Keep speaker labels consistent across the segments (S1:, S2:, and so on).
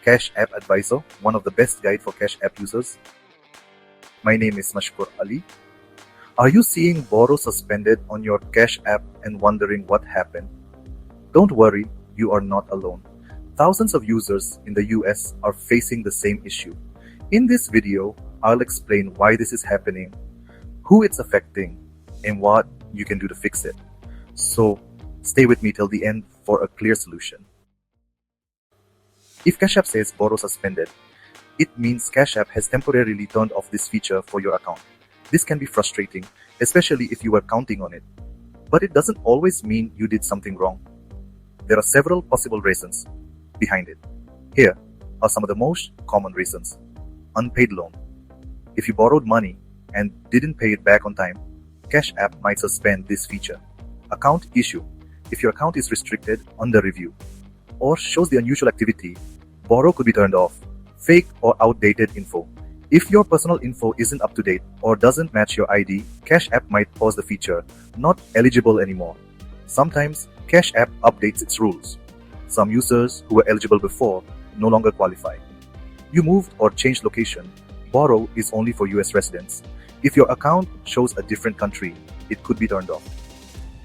S1: Cash App Advisor, one of the best guide for Cash App users. My name is Mashkoor Ali. Are you seeing borrow suspended on your Cash App and wondering what happened? Don't worry, you are not alone. Thousands of users in the US are facing the same issue. In this video, I'll explain why this is happening, who it's affecting, and what you can do to fix it. So, stay with me till the end for a clear solution. If Cash App says borrow suspended, it means Cash App has temporarily turned off this feature for your account. This can be frustrating, especially if you were counting on it. But it doesn't always mean you did something wrong. There are several possible reasons behind it. Here are some of the most common reasons. Unpaid loan. If you borrowed money and didn't pay it back on time, Cash App might suspend this feature. Account issue. If your account is restricted, under review, or shows the unusual activity, borrow could be turned off. Fake or outdated info. If your personal info isn't up to date or doesn't match your ID, Cash App might pause the feature, not eligible anymore. Sometimes Cash App updates its rules. Some users who were eligible before no longer qualify. You moved or changed location. Borrow is only for US residents. If your account shows a different country, it could be turned off.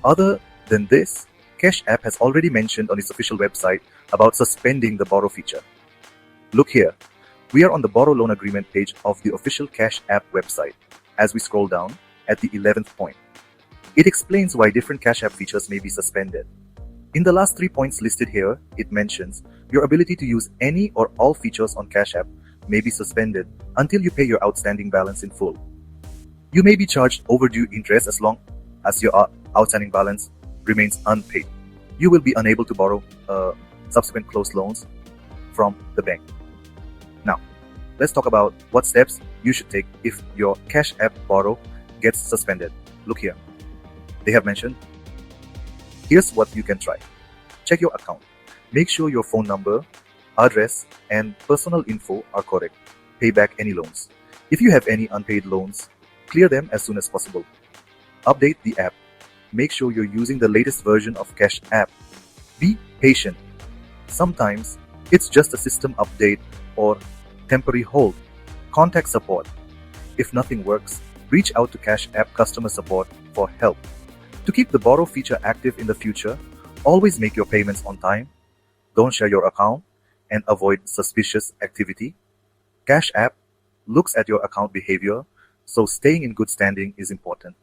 S1: Other than this, Cash App has already mentioned on its official website about suspending the borrow feature. Look here. We are on the borrow loan agreement page of the official Cash App website. As we scroll down at the 11th point, it explains why different Cash App features may be suspended. In the last 3 points listed here, it mentions your ability to use any or all features on Cash App may be suspended until you pay your outstanding balance in full. You may be charged overdue interest as long as your outstanding balance remains unpaid. You will be unable to borrow subsequent closed loans from the bank. Now, let's talk about what steps you should take if your Cash App borrow gets suspended. Look here. They have mentioned. Here's what you can try. Check your account. Make sure your phone number, address, and personal info are correct. Pay back any loans. If you have any unpaid loans, clear them as soon as possible. Update the app. Make sure you're using the latest version of Cash App. Be patient. Sometimes it's just a system update or temporary hold. Contact support. If nothing works, reach out to Cash App customer support for help. To keep the borrow feature active in the future, always make your payments on time. Don't share your account and avoid suspicious activity. Cash App looks at your account behavior, so staying in good standing is important.